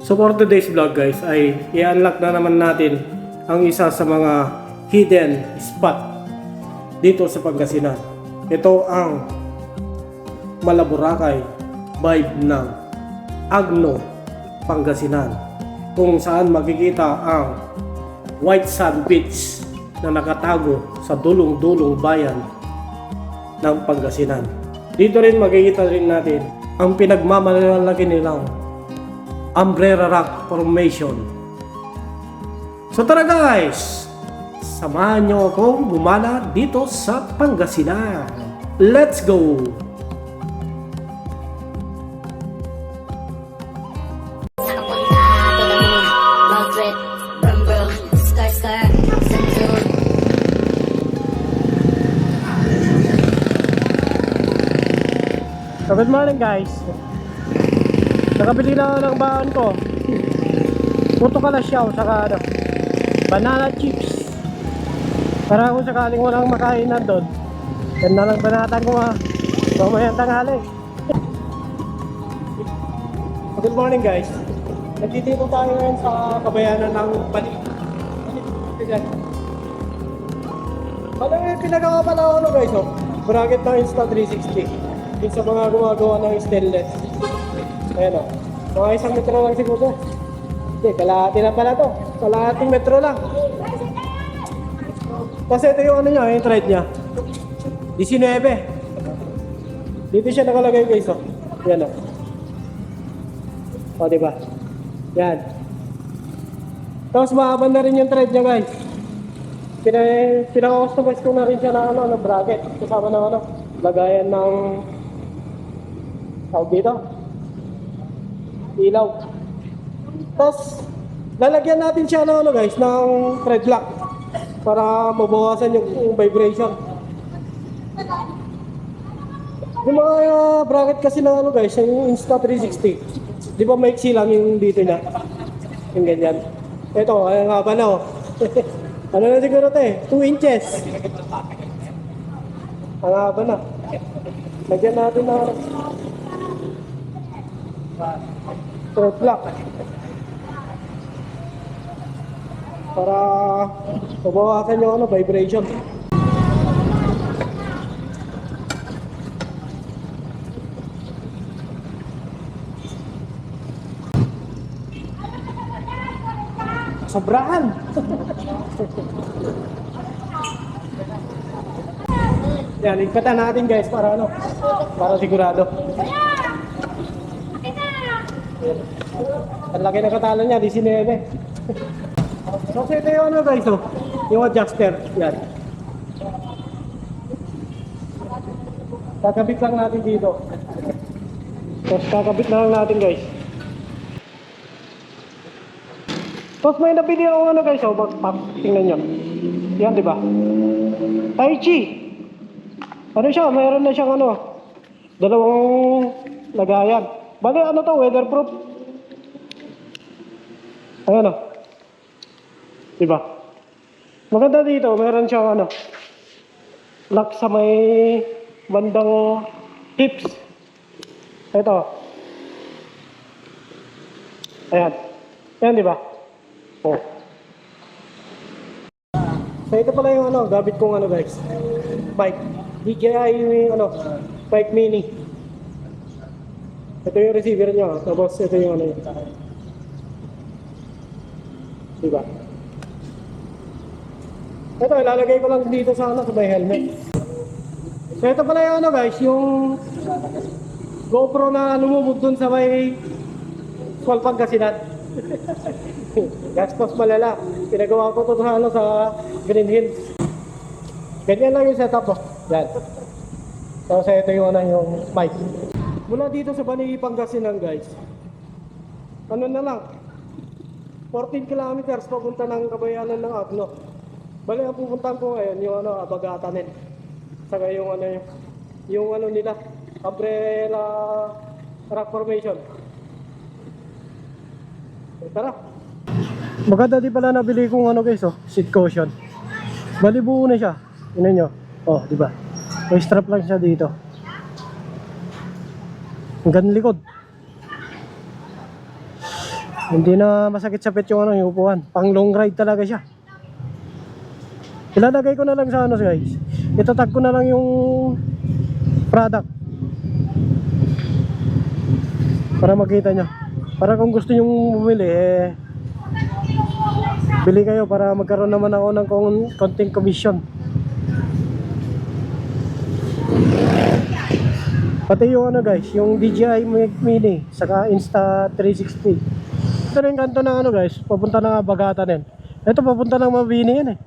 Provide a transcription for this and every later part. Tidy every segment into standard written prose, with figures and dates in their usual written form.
So for today's vlog guys ay i-unlock na naman natin ang isa sa mga hidden spot dito sa Pangasinan. Ito ang Malaburakay vibe ng Agno, Pangasinan, kung saan makikita ang White Sand Beach na nakatago sa dulong-dulong bayan ng Pangasinan. Dito rin makikita rin natin ang pinagmamalaki nilang Umbrella Rock Formation. So tara guys, samahan nyo akong gumala dito sa Pangasinan. Let's go! So good morning guys. Nakabili na ako ng baon ko. Puto kalasyaw saka banana chips. Para kung sakaling walang makain na doon, yan na lang banatan ko mamayang tanghali. Good morning guys. Nagtitipon tayo ngayon sa kabayanan ng Bani. Pinagawa pala ako guys, bracket ng Insta360. Yung sa mga gumagawa ng stainless. Ayan o. Mga 1 metro lang siguro. Hindi, kalahati na pala to. Kalahating metro lang. Kasi ito yung ano niya, yung thread niya. 19. Dito siya nakalagay guys o. Yan o. O diba? Yan. Tapos mahaba na rin yung thread niya guys. Pinaka-customize ko na rin siya na ano, bracket. Kasama ng ano, lagayan ng tawag dito, ilaw. Tapos lalagyan natin siya ng ano guys, ng thread lock para mabawasan yung vibration. Yung mga bracket kasi ng ano guys, yung Insta360, di ba maiksi lang yung dito niya, yung ganyan. Ito, ay nga ba na ano na siguro ito 2 inches. Ang haba na. Lagyan natin na thread lock para mabawasan yung ano, vibration. Sobrahan. Yan, ligpatan natin guys para ano, para sigurado. Ang laki ng katalo niya, 19. So ito yung ano guys, yung adjuster. Yan. Kakabit lang natin dito. Tapos kakabit na lang natin guys. Tapos may nabili ako ano guys, tingnan nyo. Yan diba? Tai Chi. Ano siya, mayroon na siyang ano, dalawang lagayan. Bali ano to, weatherproof. Ayan o. Diba? Maganda dito, meron siyang ano, lock sa may bandang tips. Ito. Ayan. Ayan diba? Oh. So ito pala yung ano, gamit kong ano guys, bike. DJI yung ano, bike mini. Ito yung receiver niya, tapos ito yung ano yun. Diba? Ito, ilalagay ko lang dito sa ano, sa may helmet. So ito pala yung ano guys, yung GoPro na lumubog dun sa may Pangasinan. Gastos malala. Pinagawa ko ito sa ano, sa Green Hills. Ganyan lang yung setup ko. Yan. Tapos ito yung ano, yung mic. Mula dito sa Bani, Pangasinan guys, ano na lang, 14 kilometers papunta ng kabayanan ng Agno. Bali ang pupuntahan ko ngayon yung ano, Abagatanin. Saka yung ano, yung ano nila, Umbrella Rock Formation. Tara. Maganda di pala nabili kong ano guys, seat cushion. Bali buo na siya. Tingnan nyo. Oh, di ba? May strap lang siya dito. Hanggang likod. Hindi na masakit sa pet yung ano, yung upuan. Pang long ride talaga siya. Ilalagay ko na lang sa ano guys. Itatag ko na lang yung product. Para makita nyo. Para kung gusto nyo bumili, bili kayo para magkaroon naman ako ng konting commission. Pati yung ano guys, yung DJI Mini saka Insta360. Ito rin kanto ng ano guys, papunta na Bagatan din. Ito papunta ng Mabini yan eh.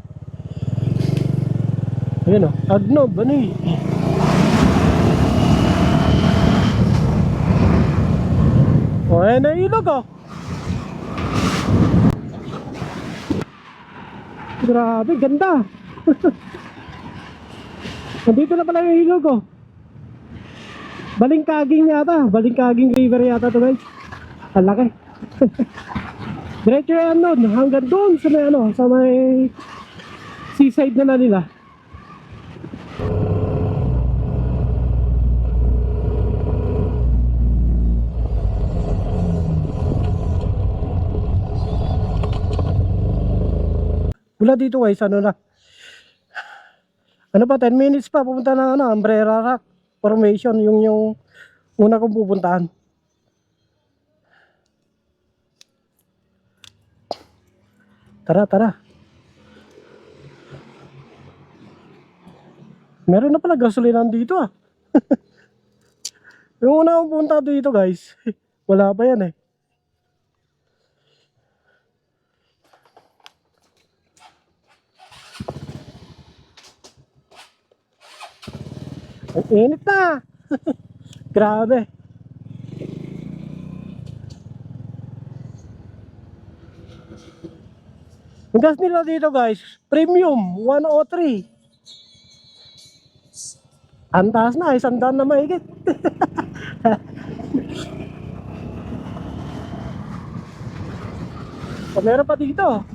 Ayun o, Agnob, ano eh. O ayan na ilog o. Grabe, ganda. Nandito na pala yung ilog o. Balingkaging yata, Balingkaging River yata to guys. Ang laki. Diretso yan nun, hanggang doon sa may ano, sa may seaside na nila. Mula dito guys, ano na? Ano pa, 10 minutes pa pupunta na ano, Umbrella Rock Formation, yung una kong pupuntahan. Tara, tara. Meron na pala gasolinahan dito ah. Yung una kong pupunta dito guys, wala pa yan eh. Ang init na. Grabe. Ang gas nila dito guys, premium 103. Ang taas na, 100 na mahigit. O, meron pa dito.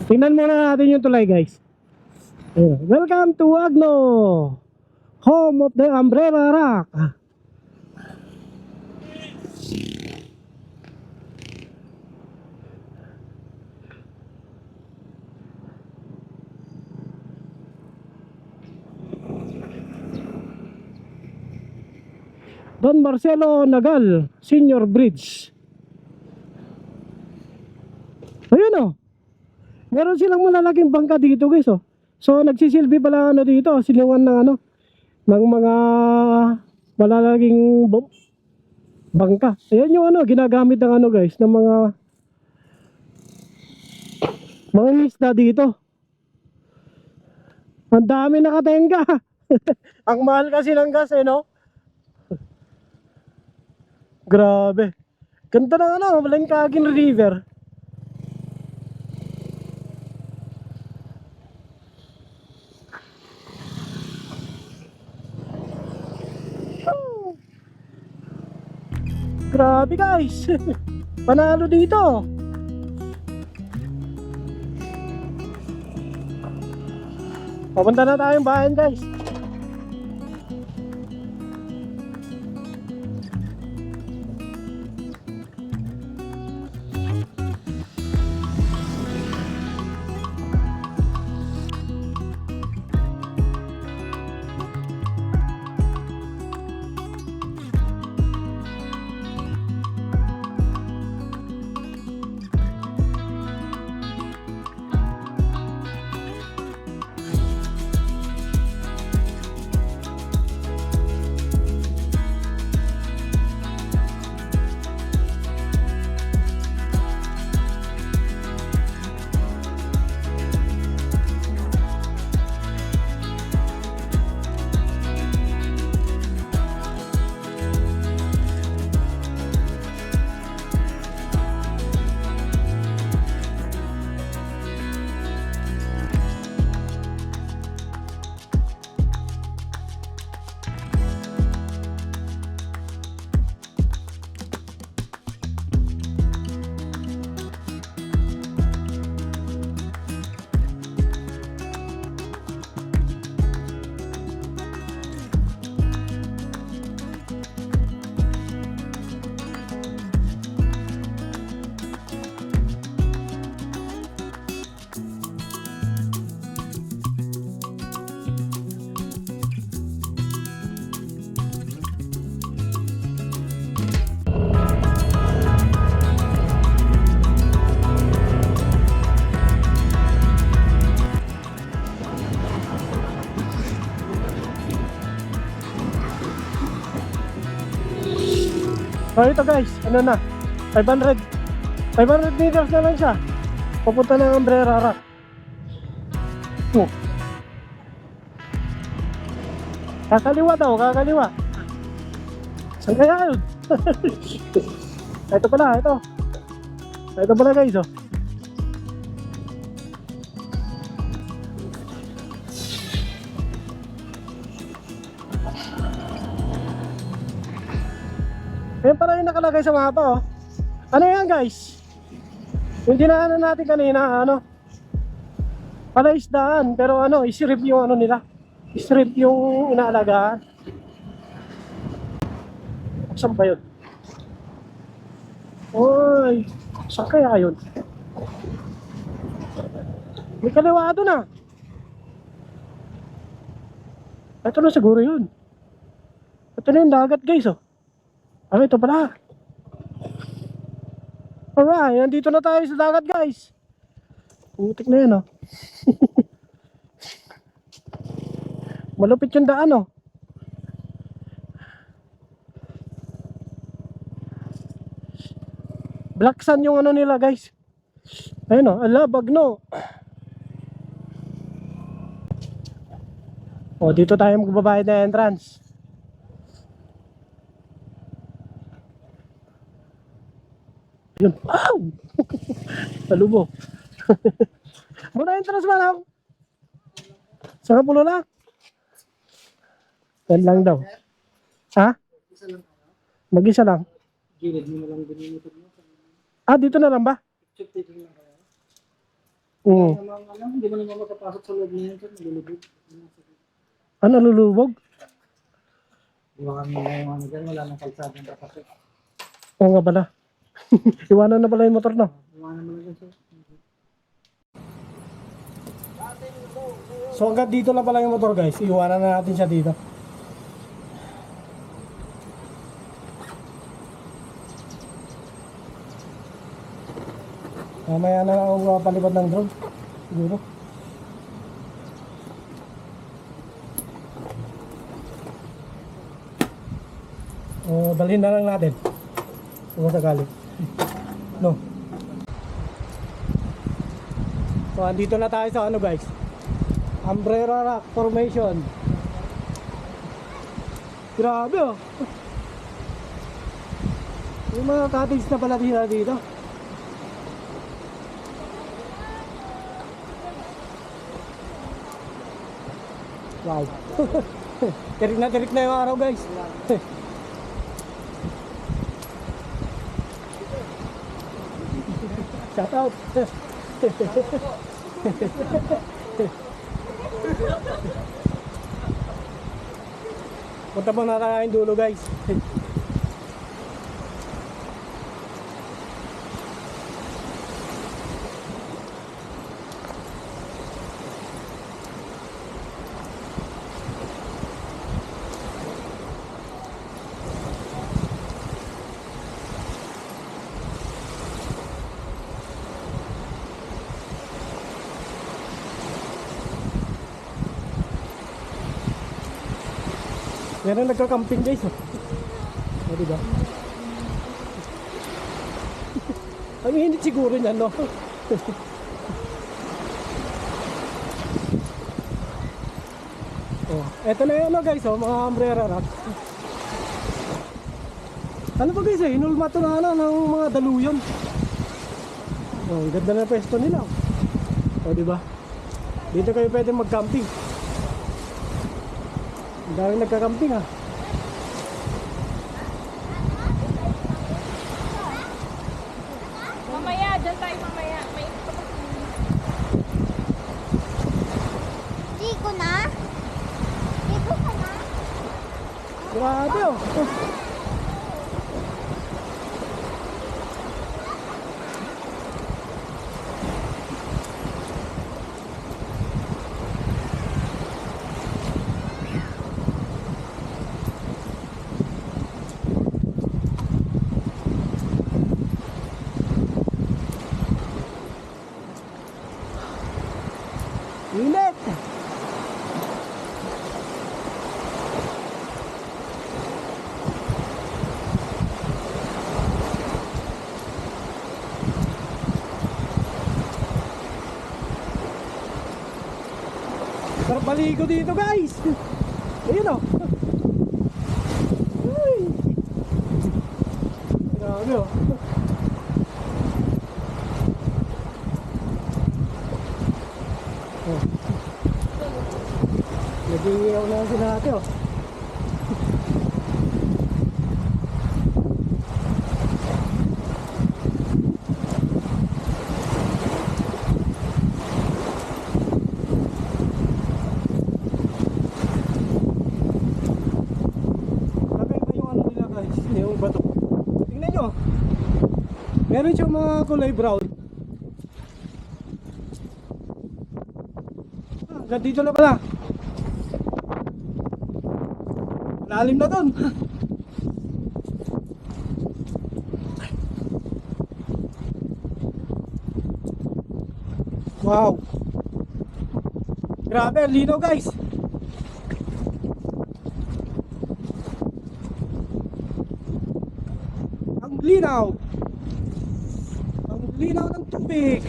Tingnan muna natin yung tulay guys. Welcome to Agno, home of the Umbrella Rock. Don Marcelo Nagal Senior Bridge. Ayun o. Meron silang malalaking bangka dito guys oh. So nagsisilbi pala ano dito, silungan ng ano, ng mga malalaking bangka. Ayan yung ano, ginagamit ng ano guys, ng mga isda dito. Ang dami nakatenga. Ang mahal kasi ng gas eh no. Grabe. Ganda ng ano, Balingkaging River. Grabe guys. Panalo dito. Papunta na tayong bayan guys. So ito guys, ano na, 500 meters na lang siya. Papunta ng Umbrella Rock. Oh. Kakaliwa daw, kakaliwa. Saan kaya yun? Ito pala, ito. Ito pala guys, oh. Ayan pala yung nakalagay sa mapa, oh. Ano yan guys? Yung dinaanan natin kanina, ano? Palaisdaan, pero ano, isrip yung ano nila. Isrip yung inaalagaan. Saan ba yun? Oy, saan kaya yun? May kaliwa doon ah. Ito na siguro yun. Ito na yung dagat guys, oh. Ah, ito pala. Alright, nandito na tayo sa dagat guys. Putik na yan, oh. Malupit yung daan, oh. Black sand yung ano nila guys. Ayun, oh, ala, bagno. Oh, dito tayo magbabayad na entrance. Yun. Wow! Talubo. Muna entrance man ako. Saka pulo lang. Yan lang daw. Ha? Mag-isa lang. Gilid mo na lang din yung mo. Ah, dito na lang ba? Check taking lang kaya. Oo. Hindi mo naman makapasok sa loob niya. Nalulubog. Ano, lulubog? Iwakan mo na yung ano dyan. Wala nang kalsada ng kapatid. Oo nga pala. Iwanan na pala yung motor, no? Iwanan mo na dyan sir. So hanggang dito lang pala yung motor guys. Iwanan na natin siya dito. Mamaya na ako palipad ng drone. Siguro. O dalhin na lang natin. Kung sakali. No. So andito na tayo sa ano guys. Umbrella Rock Formation. Grabe oh. Yung mga cottage na pala dito. Wow. Tirik na yung araw guys. Shout out. Punta mo na tayo dulo guys. Meron nagka-camping guys. O diba? Ang init siguro niyan, no? Oh, eto na yung ano guys, oh, mga Umbrella Rock. Ano ba guys, inulma to na ano, ng mga daluyan. Oh, ang ganda na pwesto nila. O diba? Dito kayo pwede mag-camping. Ang daming nagka-camping ha. Mamaya, dyan tayo mamaya. May Chico na? Chico ka na? Grabe oh. Init! Sarap maligo dito guys. Ayun o. Ay. Grabe o. Nag-iiyaw na sila natin o. Kakaiba yung ano nila guys, yung bato. Tingnan nyo. Meron siyang mga kulay brown. Hanggang dito na pala. Lalim na dun. Wow. Grabe, ang linaw guys. Ang linaw. Ang linaw ng tubig.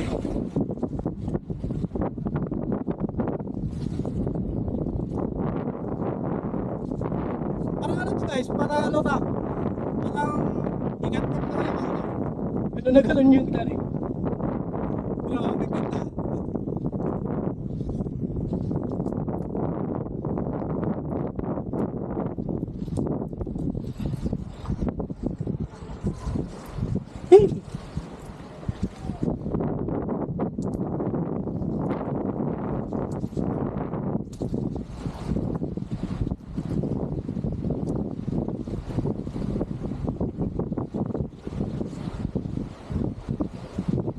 Parang ano to guys, parang ano ta. Parang ikat na lang ako. Ano na ganun yung tarik. Grabe ganda. Hey!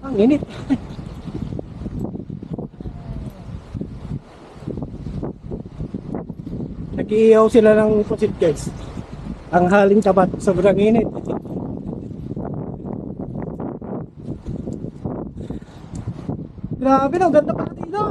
Ang init. Nag-iihaw sila ng pusit guys. Ang haling tapat, sobrang init. Grabe na, ang ganda pala dito.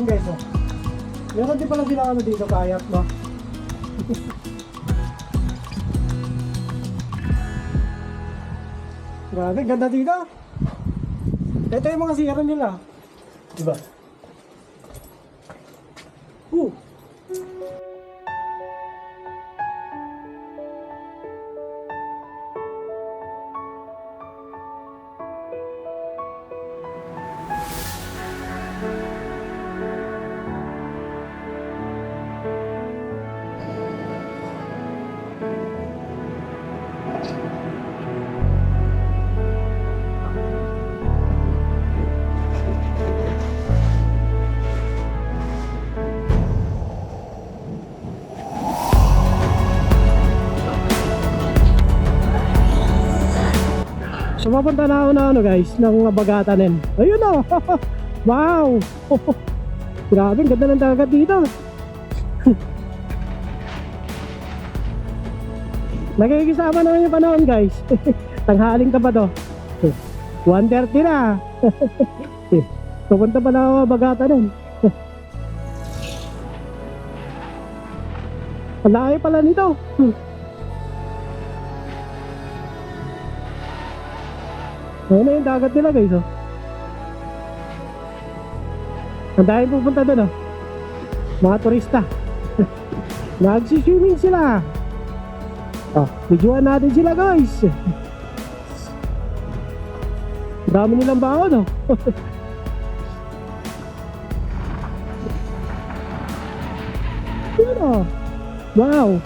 yan guys, oh. Meron din pala sila ano dito, kayak, no? Grabe, ganda dito. Ito yung mga sira nila. Diba? So mapunta na ako na ano guys, ng Bagatanin. Ayun o! Wow! Grabe, ang ganda ng dagat dito. Nakikisama naman yung panahon guys. Tanghaling ka pa to. 1:30 na. Pupunta pa na ako Bagatanin. Ang laki pala nito. Ayun na yung dagat nila guys, oh. Ang dahil pupunta doon, oh. Mga turista. Nagsiswimming sila. Oh, videoan natin sila guys. Dami nilang baon, oh. Yun, oh. Wow.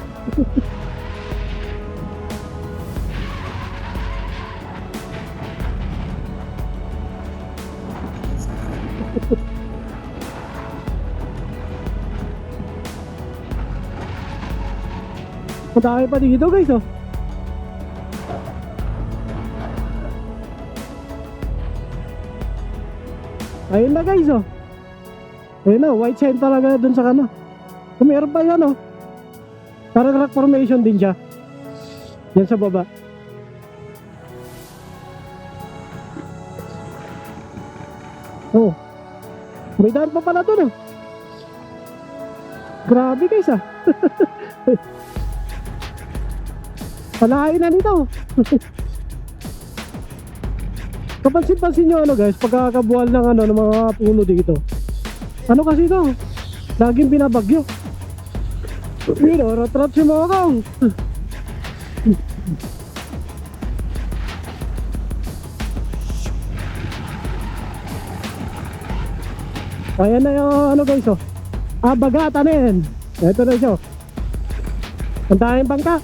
Madami pa dito guys, oh. Ayun na guys, oh. Ayun na, white sand talaga dun sa kano. Kung meron pa yan, oh. Parang rock formation din siya. Yan sa baba. Oh. May daan pa pala dun, oh. Grabe guys, ah. Palahain na nito. Kapansin-pansin nyo ano guys, pagkakabuhal ng ano ng mga puno dito. Ano kasi ito? Laging binabagyo. Yun o, rat-rat si mga kang. Ayan na yung ano guys, oh. Bagatanin. Ito na siya. Ang daming bangka.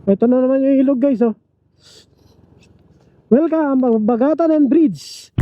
Ito na naman yung ilog guys, oh. Welcome, Bagatanin Bridge.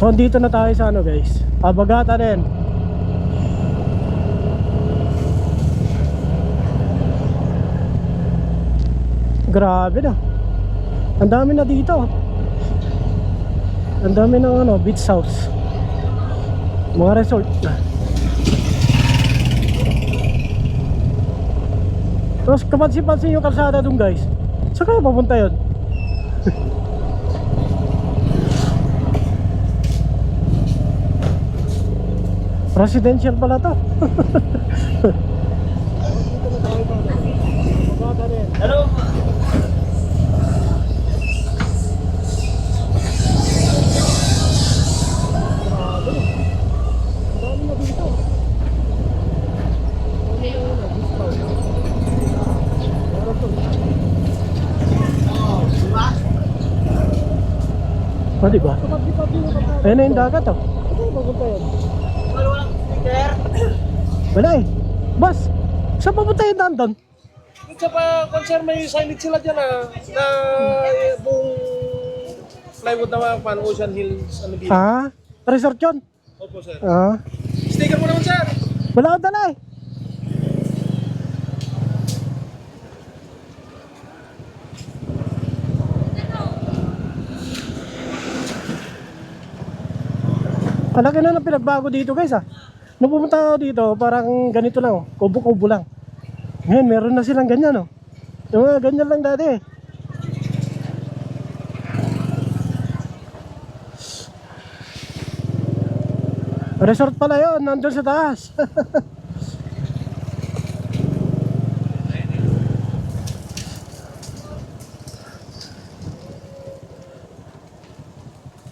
So dito na tayo sa ano guys, Abagata din. Grabe na. Ang dami na dito. Ang dami ng ano, beach house. Mga resort. Tapos kapansin-pansin yung kalsada dun guys. Saan kaya papunta yun? Residential pala to. Hello. Oh, diba? Ayun na yung dagat oh. Walang sticker. Wala eh. Boss, saan papunta yung daan doon? Sa pa concert may signage sila dyan na buong plywood na pan Ocean Hills ano dito. Ah, resort yun? Opo sir. Ah, Sticker mo naman sir. wala akong dala eh. Palagi na ng pinagbago dito guys ah. Nung pumunta ako dito, parang ganito lang, oh, kubo-kubo lang. Ngayon, meron na silang ganyan oh. Yung mga ganyan lang dati eh. Resort pala yun, nandun sa taas.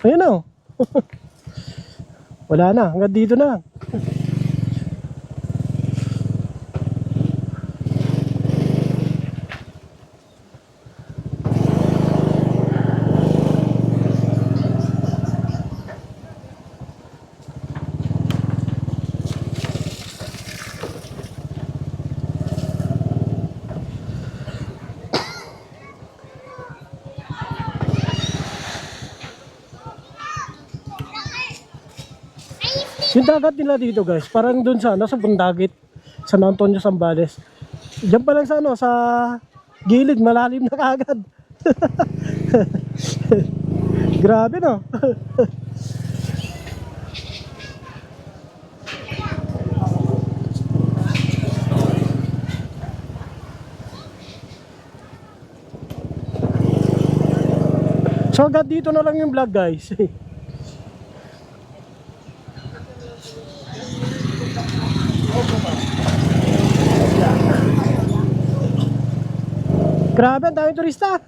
Ayun oh. Wala na, hanggang dito na lang. Yung dagat nila dito guys, parang dun sa ano, sa Bundagit, San Antonio, Zambales. Diyan pa lang sa ano, sa gilid, malalim na kagad. Grabe no. So hanggang dito na lang yung vlog guys. Grabe, ang daming turista.